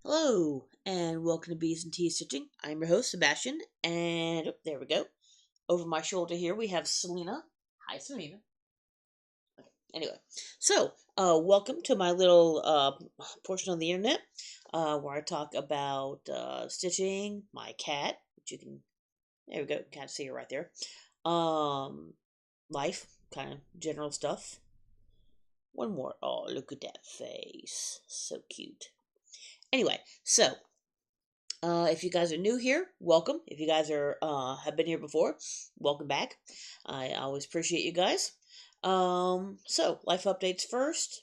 Hello, and welcome to Bees and Tea Stitching. I'm your host, Sebastian, and there we go. Over my shoulder here, we have Selena. Hi, Selena. Anyway, welcome to my little portion of the internet where I talk about stitching, my cat, which you can, there we go, kind of see her right there. Um, Life, kind of general stuff. One more. Oh, look at that face. So cute. Anyway, if you guys are new here, welcome. If you guys are have been here before, welcome back. I always appreciate you guys. Life updates first.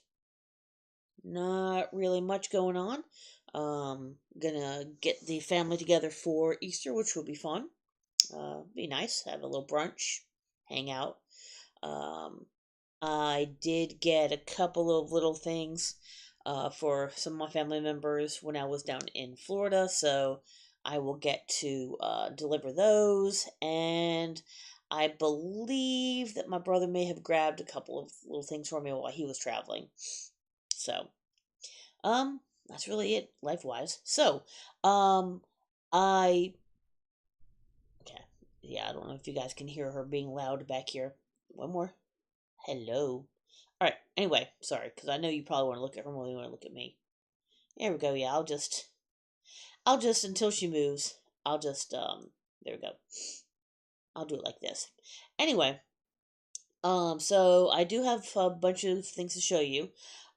Not really much going on. Gonna get the family together for Easter, which will be fun. Be nice. Have a little brunch, hang out. Um, I did get a couple of little things for some of my family members when I was down in Florida, so I will get to deliver those. And I believe that my brother may have grabbed a couple of little things for me while he was traveling. So, that's really it life wise. Um, I okay, yeah, I don't know if you guys can hear her being loud back here. One more. Hello. All right. Anyway, sorry, because I know you probably want to look at her more than you want to look at me. There we go. Yeah, I'll just until she moves. There we go. I'll do it like this. Anyway, so I do have a bunch of things to show you.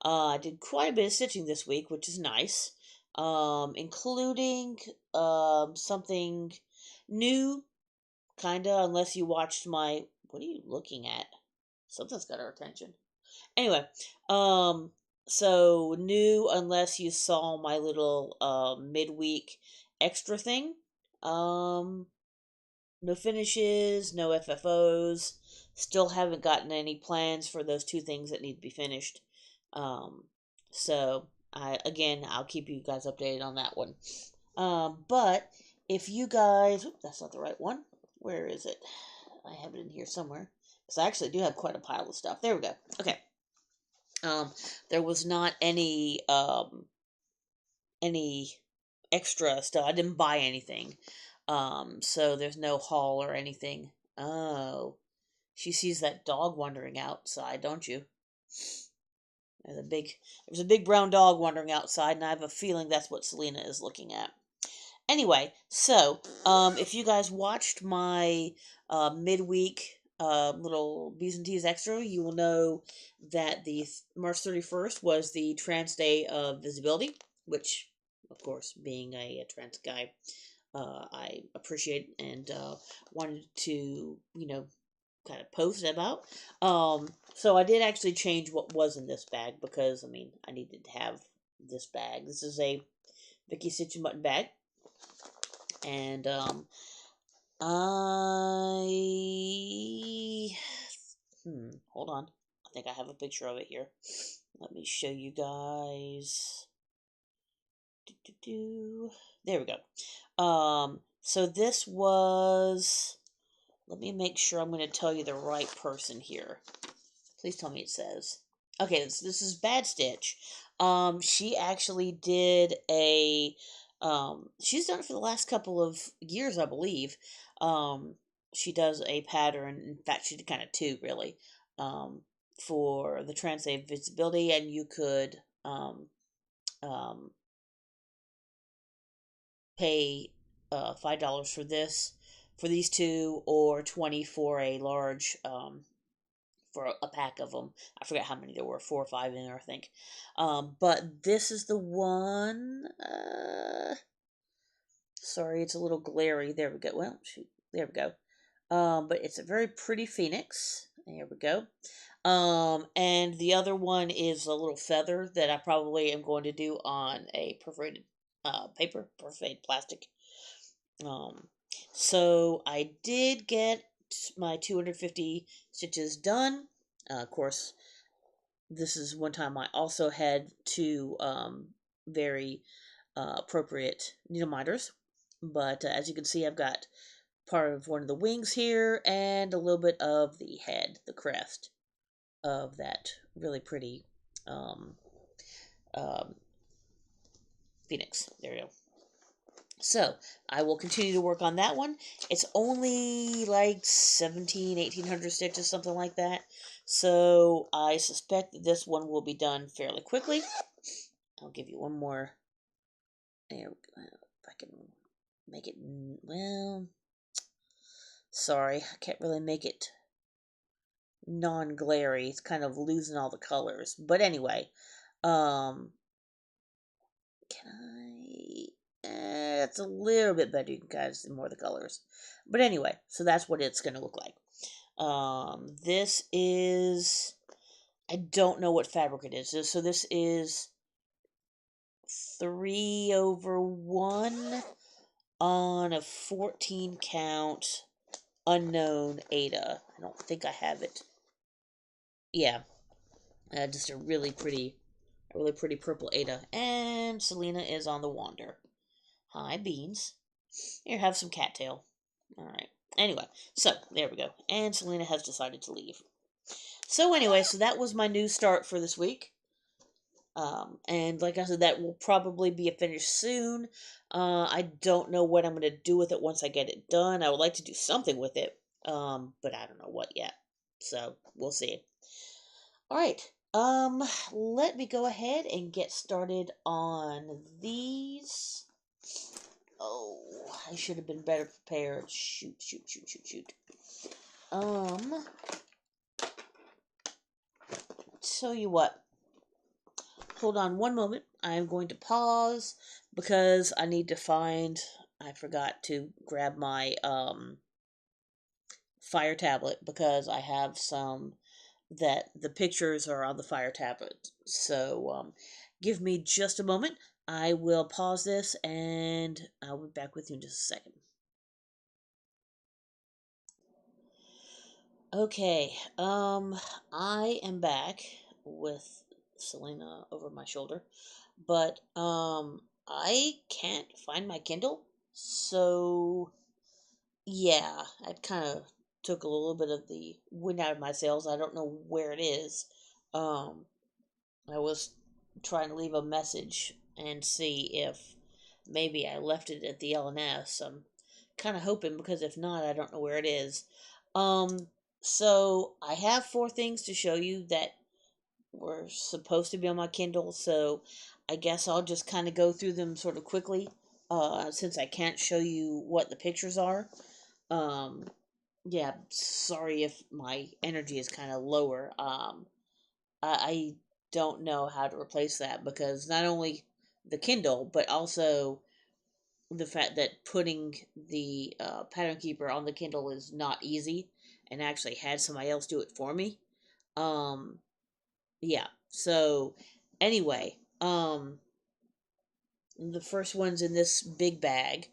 I did quite a bit of stitching this week, which is nice. Including something new, kinda, unless you watched my. What are you looking at? Something's got our attention. Anyway, um, so new unless you saw my little midweek extra thing. Um, no finishes, no FFOs. Still haven't gotten any plans for those two things that need to be finished. Um, I'll keep you guys updated on that one. But if you guys, that's not the right one. Where is it? I have it in here somewhere. Because I actually do have quite a pile of stuff. There we go. Okay. Um, there was not any extra stuff. I didn't buy anything. So there's no haul or anything. Oh, she sees that dog wandering outside, don't you? There's a big brown dog wandering outside, and I have a feeling that's what Selena is looking at. Anyway, if you guys watched my midweek little B's and T's extra, you will know that the March 31st was the Trans Day of Visibility, which, of course, being a trans guy, I appreciate and wanted to, kind of post about. So I did actually change what was in this bag because, I mean, I needed to have this bag. This is a Vicky Stitch and Button bag. And I hold on. I think I have a picture of it here. Let me show you guys. There we go. So this was. Let me make sure I'm going to tell you the right person here. Please tell me it says. Okay, this is Bad Stitch. She actually did a. She's done it for the last couple of years, I believe. She does a pattern. In fact, she did kind of two, really. For the Translate Visibility, and you could um, pay $5 for these two, or 20 for a large for a pack of them. I forget how many there were, 4 or 5 in there, I think. But this is the one. Sorry, it's a little glary. There we go. Well, shoot, there we go. But it's a very pretty phoenix. There we go. And the other one is a little feather that I probably am going to do on a perforated paper, perforated plastic. Um, so I did get my 250 stitches done. Of course, this is one time I also had two very appropriate needle miters. But as you can see, I've got part of one of the wings here and a little bit of the head, the crest of that really pretty um, Phoenix. There you go. So, I will continue to work on that one. It's only like 1800 stitches, something like that. So, I suspect that this one will be done fairly quickly. I'll give you one more. There we go. If I can make it, well, sorry, I can't really make it non-glary. It's kind of losing all the colors. But anyway, can I? It's a little bit better. You can kind of see more of the colors. But anyway, so that's what it's going to look like. This is, I don't know what fabric it is. So this is 3/1 on a 14 count unknown Ada. I don't think I have it. Yeah, just a really pretty purple Ada. And Selena is on the wander. Hi, Beans. Here, have some cattail. Alright. Anyway, so there we go. And Selena has decided to leave. So anyway, so that was my new start for this week. And like I said, that will probably be finished soon. I don't know what I'm going to do with it once I get it done. I would like to do something with it, but I don't know what yet. So we'll see. All right. Let me go ahead and get started on these. Oh, I should have been better prepared. Shoot. Tell you what. Hold on one moment. I'm going to pause because I need to find. I forgot to grab my fire tablet because I have some that the pictures are on the fire tablet. So give me just a moment. I will pause this and I'll be back with you in just a second. Okay, I am back with Selena over my shoulder, but I can't find my Kindle, so yeah, I kind of took a little bit of the wind out of my sails. I don't know where it is. Um, I was trying to leave a message and see if maybe I left it at the LNS. I'm kind of hoping because if not, I don't know where it is. Um, so I have 4 things to show you that were supposed to be on my Kindle. So I guess I'll just kind of go through them sort of quickly. Since I can't show you what the pictures are. Um, yeah, sorry if my energy is kind of lower. I don't know how to replace that because not only the Kindle, but also the fact that putting the pattern keeper on the Kindle is not easy, and I actually had somebody else do it for me. Um, yeah. So anyway, the first one's in this big bag.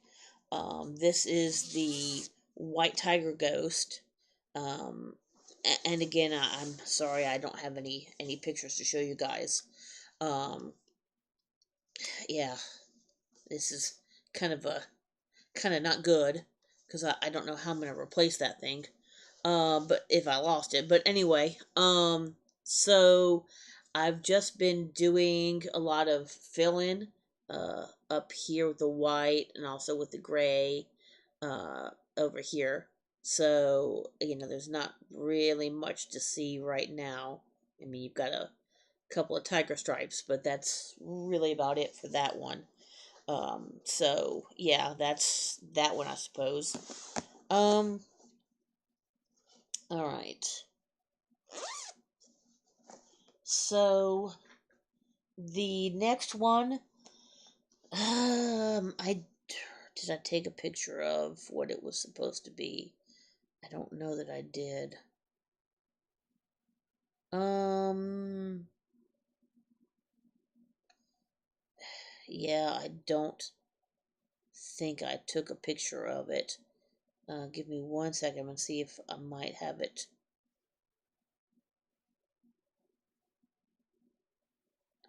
This is the White Tiger Ghost. Um, and again, I'm sorry I don't have any pictures to show you guys. Um, yeah, this is kind of a kind of not good because I don't know how I'm gonna replace that thing. But if I lost it, but anyway, so I've just been doing a lot of fill in, up here with the white and also with the gray, over here. So there's not really much to see right now. I mean, you've got a couple of tiger stripes, but that's really about it for that one. So yeah, that's that one, I suppose. Um, all right. So the next one, I did I take a picture of what it was supposed to be? I don't know that I did. Um, yeah, I don't think I took a picture of it. Give me one second and see if I might have it.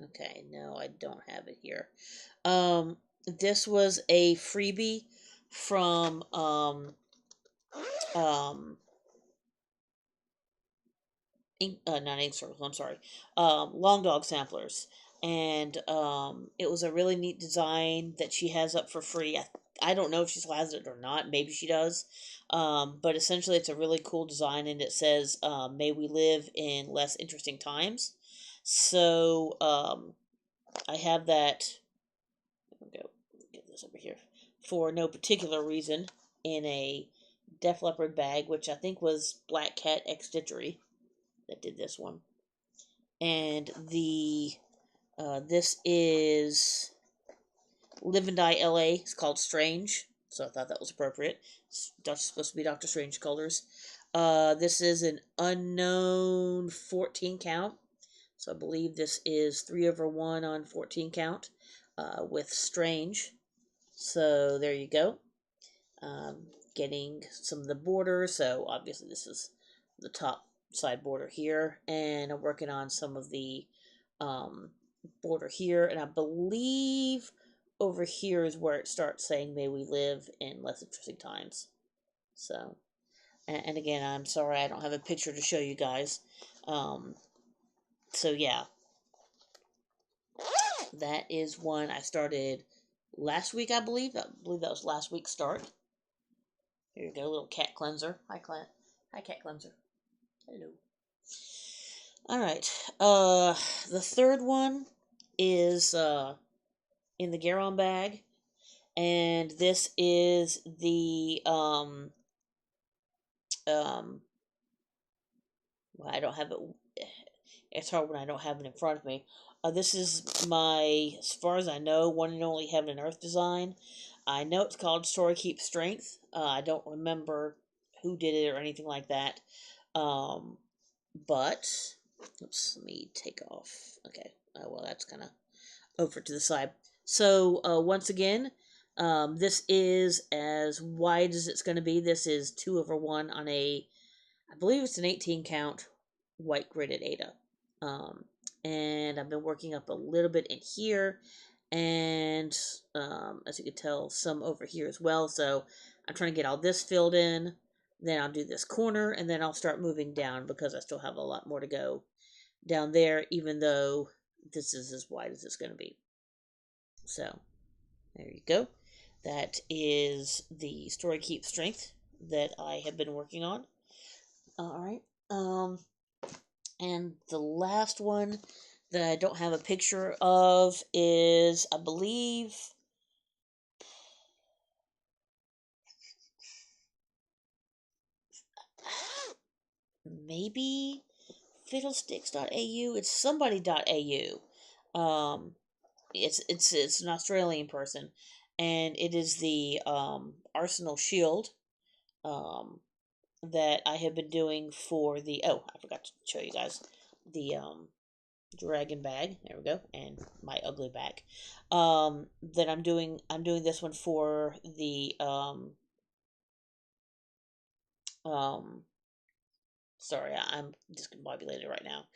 Okay, no, I don't have it here. This was a freebie from um not ink circles. I'm sorry. Long dog samplers. and it was a really neat design that she has up for free. I don't know if she still has it or not. Maybe she does. But essentially, it's a really cool design, and it says, "May we live in less interesting times." So I have that. Go get this over here for no particular reason in a Def Leppard bag, which I think was Black Cat X Stitchery that did this one, and the this is Live and Die LA. It's called Strange, so I thought that was appropriate. It's supposed to be Doctor Strange colors. This is an unknown 14 count, so I believe this is 3/1 on 14 count with Strange. So there you go. Getting some of the border, so obviously this is the top side border here, and I'm working on some of the border here, and I believe over here is where it starts saying "May we live in less interesting times." So, and again, I'm sorry I don't have a picture to show you guys. So yeah, that is one I started last week, I believe. I believe that was last week's start. Here you go, little cat cleanser. Hi, cat cleanser. Hello. All right. The third one is in the Garon bag, and this is the well, I don't have it. It's hard when I don't have it in front of me. This is my, as far as I know, one and only Heaven and Earth design. I know it's called Story Keeps Strength. I don't remember who did it or anything like that. But, oops, let me take off. Okay, well, that's kind of over to the side. So, once again, this is as wide as it's going to be. This is 2/1 on a, I believe it's an 18 count white gridded Ada. And I've been working up a little bit in here, and as you can tell, some over here as well. So I'm trying to get all this filled in. Then I'll do this corner, and then I'll start moving down because I still have a lot more to go down there, even though this is as wide as it's going to be. So there you go. That is the Story Keep Strength that I have been working on. All right. And the last one that I don't have a picture of is, I believe, maybe fiddlesticks.au. It's somebody.au. It's an Australian person, and it is the Arsenal Shield that I have been doing for the, oh, I forgot to show you guys the dragon bag. There we go, and my ugly bag. That I'm doing this one for the sorry, I'm discombobulated right now.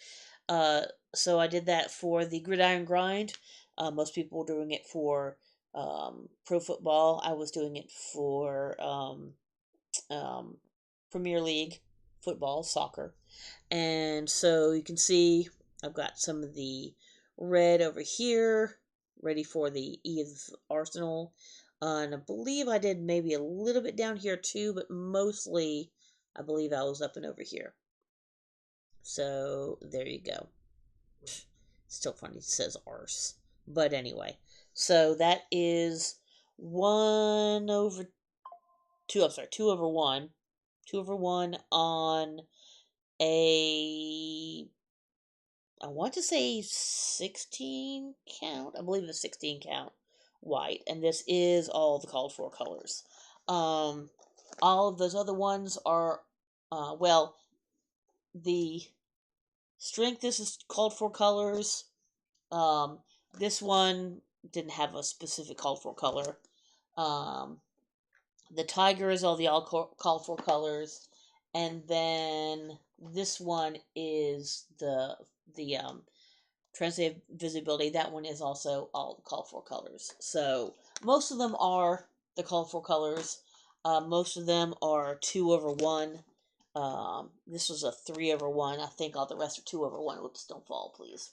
So I did that for the Gridiron Grind. Most people were doing it for pro football. I was doing it for Premier League football, soccer. And so you can see I've got some of the red over here, ready for the E of Arsenal. And I believe I did maybe a little bit down here too, but mostly I believe I was up and over here. So there you go. Still funny, it says arse. But anyway, so that is 1/2. I'm sorry, 2/1. 2/1 on a, I want to say 16 count. I believe it's 16 count white, and this is all the called for colors. All of those other ones are, well, the strength, this is called for colors. This one didn't have a specific called for color. The tiger is all the all called for colors, and then this one is the translated visibility. That one is also all the called for colors. So most of them are the called for colors. Most of them are 2/1. This was a 3/1. I think all the rest are 2/1. Oops, don't fall, please.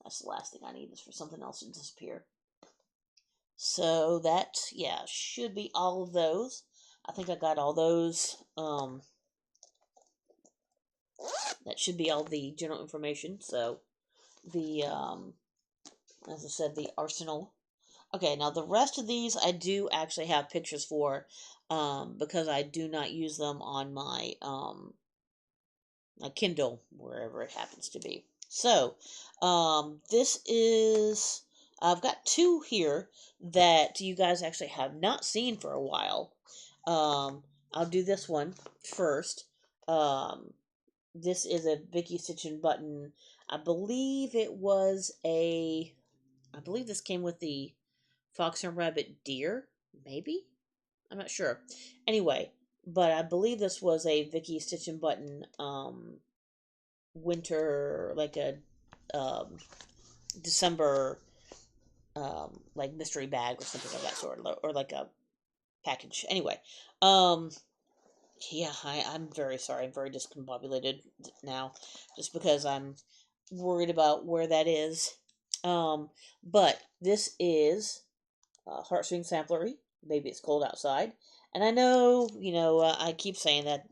That's the last thing I need is for something else to disappear. So that, yeah, should be all of those. I think I got all those. That should be all the general information. So the, as I said, the arsenal. Okay, now the rest of these I do actually have pictures for, because I do not use them on my Kindle, wherever it happens to be. So, this is, I've got two here that you guys actually have not seen for a while. I'll do this one first. This is a Vicky Stitch and Button. I believe I believe this came with the Fox and Rabbit Deer, maybe? I'm not sure. Anyway, but I believe this was a Vicky Stitch and Button winter, like a December like mystery bag or something of that sort, or like a package. Anyway, yeah, I'm very sorry. I'm very discombobulated now, just because I'm worried about where that is. But this is Heartstring Samplery. Maybe it's cold outside, and I know, I keep saying that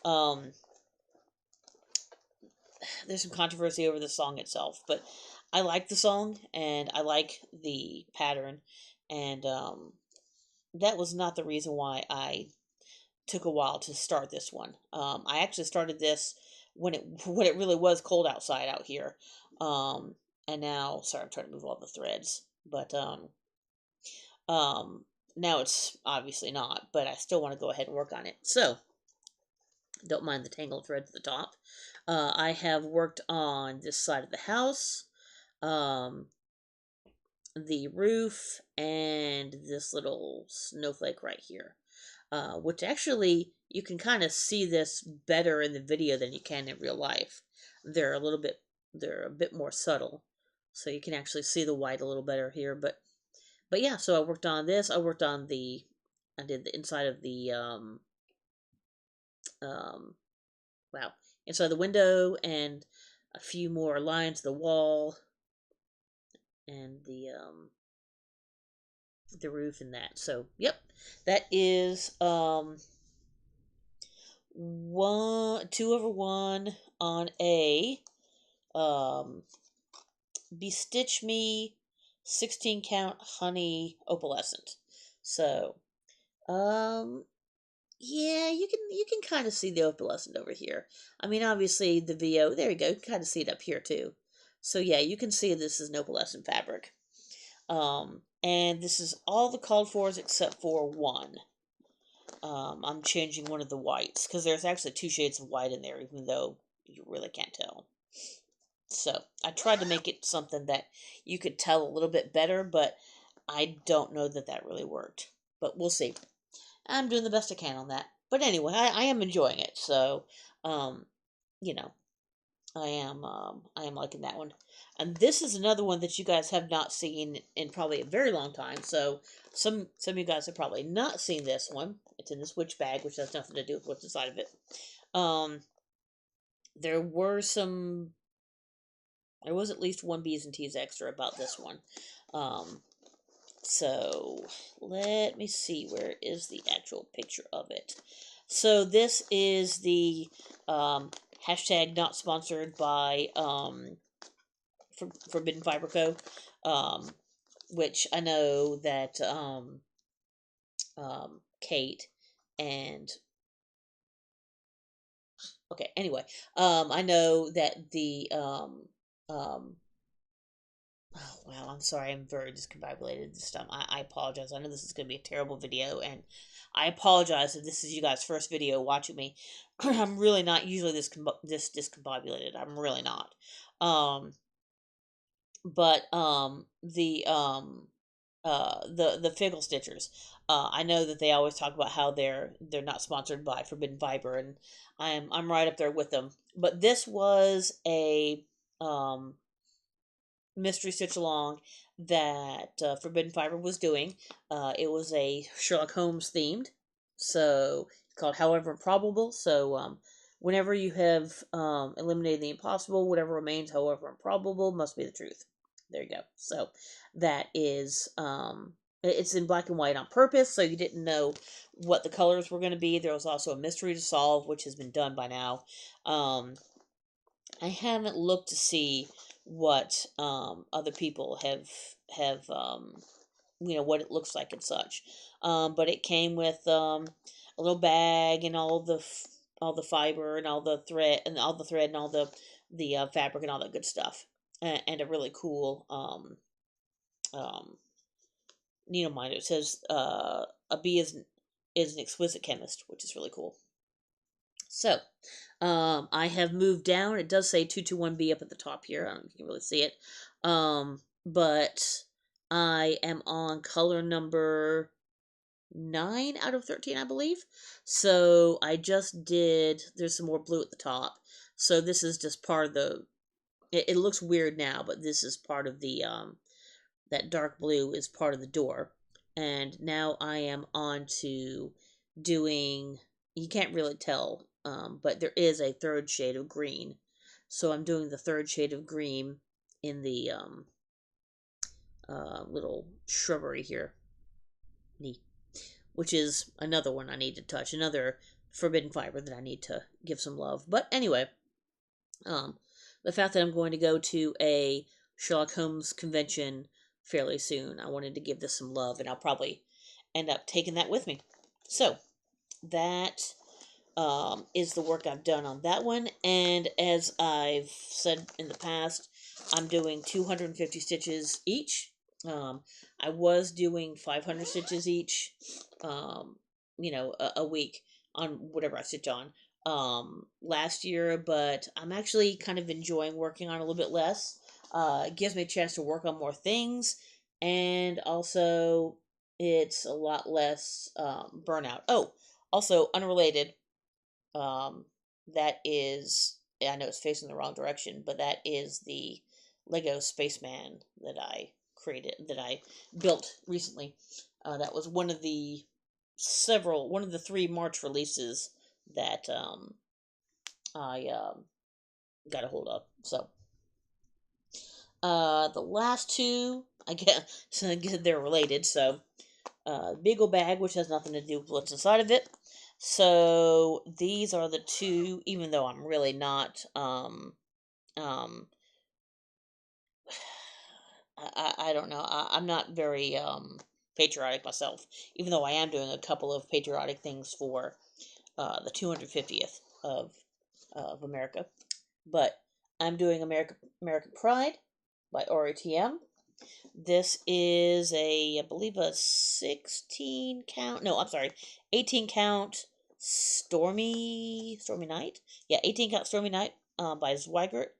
um, there's some controversy over the song itself, but I like the song and I like the pattern, and that was not the reason why I took a while to start this one. I actually started this when it when it really was cold outside out here, and now, sorry, I'm trying to move all the threads, but um, now it's obviously not, but I still want to go ahead and work on it. So don't mind the tangled threads at the top. I have worked on this side of the house, um, the roof, and this little snowflake right here. Which actually, you can kind of see this better in the video than you can in real life. They're they're a bit more subtle, so you can actually see the white a little better here. But yeah, so I worked on this. I did the inside of the um, wow, inside the window, and a few more lines, the wall, and the roof, and that. So yep, that is two over one on a Bestitch Me 16 count honey opalescent. So yeah, you can kind of see the opalescent over here. I mean, obviously the VO, there you go, you can kind of see it up here too. So yeah, you can see this is an opalescent fabric. And this is all the called fors except for one. I'm changing one of the whites, because there's actually two shades of white in there, even though you really can't tell. So I tried to make it something that you could tell a little bit better, but I don't know that that really worked. But we'll see. I'm doing the best I can on that. But anyway, I am enjoying it. So, um, you know, I am liking that one. And this is another one that you guys have not seen in probably a very long time. So some of you guys have probably not seen this one. It's in this witch bag, which has nothing to do with what's inside of it. Um, there were some There was at least one B's and T's extra about this one. So let me see, where is the actual picture of it. So this is the hashtag not sponsored by Forbidden Fiber Co. Which I know that Kate and okay, anyway, I know that the oh, wow, I'm sorry. I'm very discombobulated this time. I apologize. I know this is going to be a terrible video, and I apologize if this is you guys' first video watching me. I'm really not usually this discombobulated. I'm really not. But the Figgle Stitchers. I know that they always talk about how they're not sponsored by Forbidden Fiber, and I'm right up there with them. But this was a mystery stitch along that Forbidden Fiber was doing. It was a Sherlock Holmes themed, so it's called However Improbable. So whenever you have eliminated the impossible, whatever remains, however improbable, must be the truth. There you go. So that is it's in black and white on purpose, so you didn't know what the colors were going to be. There was also a mystery to solve, which has been done by now. I haven't looked to see what other people have what it looks like and such. But it came with a little bag and all the fiber and all the thread and all the fabric and all that good stuff, and a really cool needle minder. It says a bee is an exquisite chemist, which is really cool. So, I have moved down. It does say 221B up at the top here. I don't know if you can really see it. But I am on color number 9 out of 13, I believe. So I just did, there's some more blue at the top. So this is just part of it looks weird now, but this is part of that dark blue is part of the door. And now I am on to doing, you can't really tell, but there is a third shade of green. So I'm doing the third shade of green in the little shrubbery here. Neat. Which is another one I need to touch, another forbidden fiber that I need to give some love. But anyway, the fact that I'm going to go to a Sherlock Holmes convention fairly soon, I wanted to give this some love, and I'll probably end up taking that with me. So that is the work I've done on that one. And as I've said in the past, I'm doing 250 stitches each. I was doing 500 stitches each, a week on whatever I stitch on last year, but I'm actually kind of enjoying working on a little bit less. It gives me a chance to work on more things, and also it's a lot less burnout. Oh, also unrelated, that is, I know it's facing the wrong direction, but that is the Lego Spaceman that I built recently. That was one of the 3 March releases that I got a hold of. So the last two, I guess, they're related. So Beagle Bag, which has nothing to do with what's inside of it. So these are the two, even though I'm really not I don't know. I'm not very patriotic myself, even though I am doing a couple of patriotic things for the 250th of America. But I'm doing American Pride by Artcy. This is I believe a 16 count. No, I'm sorry, 18 count Stormy Night. Yeah, 18 count Stormy Night by Zweigert.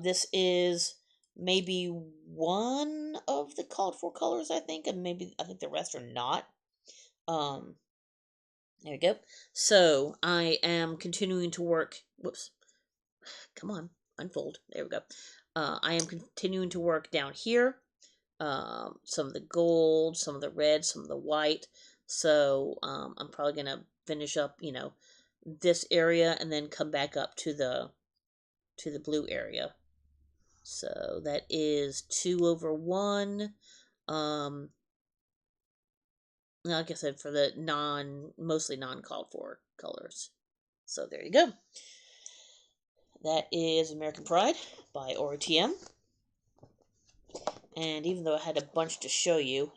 This is maybe one of the called for colors, I think, and I think the rest are not. There we go. So I am continuing to work. Whoops. Come on, unfold. There we go. I am continuing to work down here. Some of the gold, some of the red, some of the white. So I'm probably gonna finish up, this area and then come back up to the blue area. So that is 2/1. Like I said, for the mostly non-called for colors. So there you go. That is American Pride by Artcy. And even though I had a bunch to show you,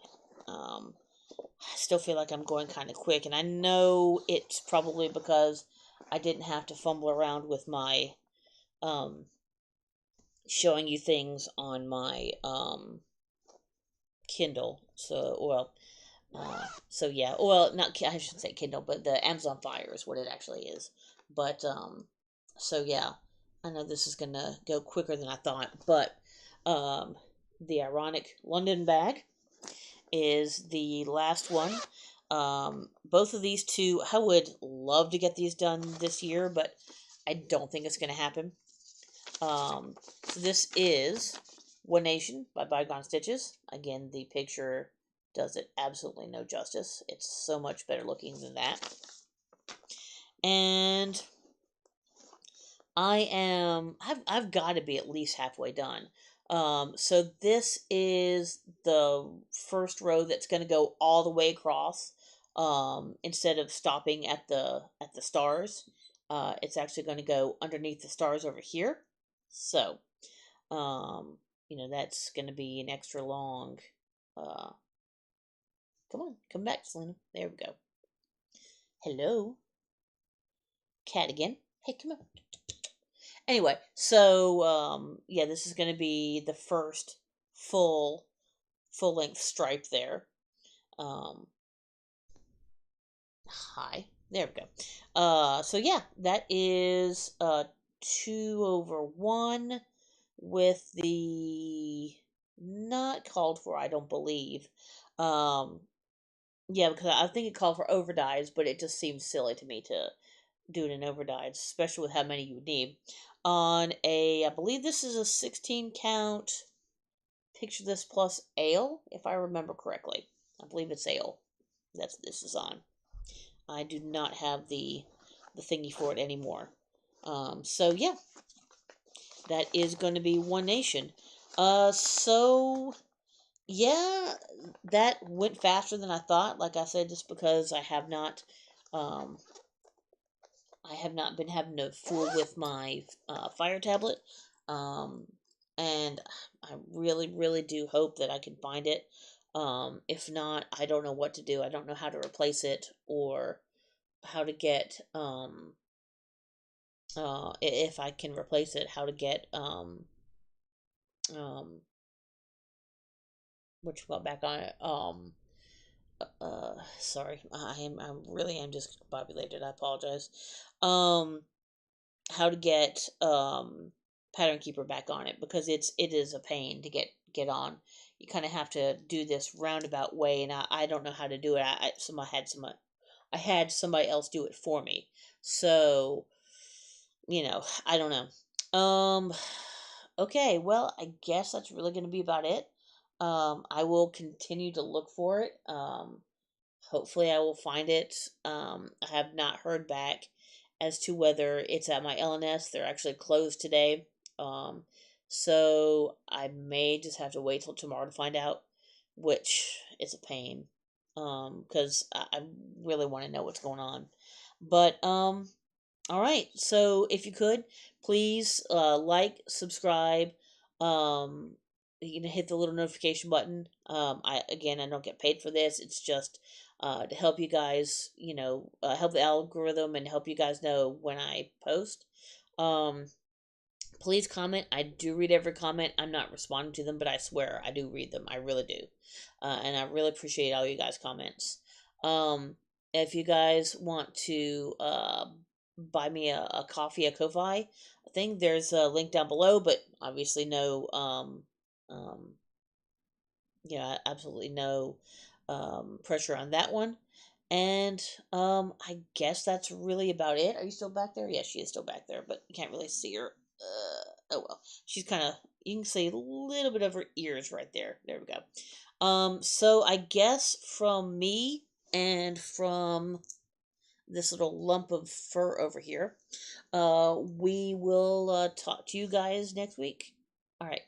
I still feel like I'm going kind of quick. And I know it's probably because I didn't have to fumble around with my showing you things on my Kindle. So yeah, well, not, I shouldn't say Kindle, but the Amazon Fire is what it actually is. But so yeah, I know this is gonna go quicker than I thought, but the ironic London bag is the last one. Both of these two, I would love to get these done this year, but I don't think it's gonna happen. So this is One Nation by Bygone Stitches. Again, the picture does it absolutely no justice. It's so much better looking than that. And I've got to be at least halfway done. So this is the first row that's going to go all the way across. Instead of stopping at the stars, it's actually going to go underneath the stars over here. So, that's going to be an extra long. Uh, Come on, come back, Selena. There we go. Hello, cat again. Hey, come on. Anyway, so yeah, this is going to be the first full length stripe there. Um, Hi, there we go. So yeah, that is 2/1 with the not called for, I don't believe. Um, yeah, because I think it called for overdyes, but it just seems silly to me to do it in overdyes, especially with how many you would need. I believe this is a 16 count. Picture this plus ale, if I remember correctly. I believe it's ale. This is on. I do not have the thingy for it anymore. So yeah, that is going to be One Nation. So yeah, that went faster than I thought. Like I said, just because um, I have not been having to fool with my fire tablet. Um, and I really, really do hope that I can find it. If not, I don't know what to do. I don't know how to replace it or how to get if I can replace it, how to get um what you call back on it. Sorry, I really am just discombobulated. I apologize. Um, how to get Pattern Keeper back on it, because it is a pain to get on. You kind of have to do this roundabout way, and I don't know how to do it. I had somebody else do it for me, so I don't know. Okay, well, I guess that's really going to be about it. I will continue to look for it. Hopefully, I will find it. I have not heard back as to whether it's at my LNS. They're actually closed today. Um, so I may just have to wait till tomorrow to find out, which is a pain. Because I really want to know what's going on. But all right. So if you could, please like, subscribe. Um, you can hit the little notification button. I don't get paid for this. It's just to help you guys, help the algorithm and help you guys know when I post. Um, Please comment. I do read every comment. I'm not responding to them, but I swear I do read them. I really do. And I really appreciate all you guys' comments. Um, if you guys want to buy me a coffee, a Ko-Fi thing, there's a link down below, but obviously no, absolutely no pressure on that one. And I guess that's really about it. Are you still back there? Yes, she is still back there, but you can't really see her. Oh well, she's kind of, you can see a little bit of her ears right there. There we go. So I guess from me and from this little lump of fur over here, we will talk to you guys next week. All right.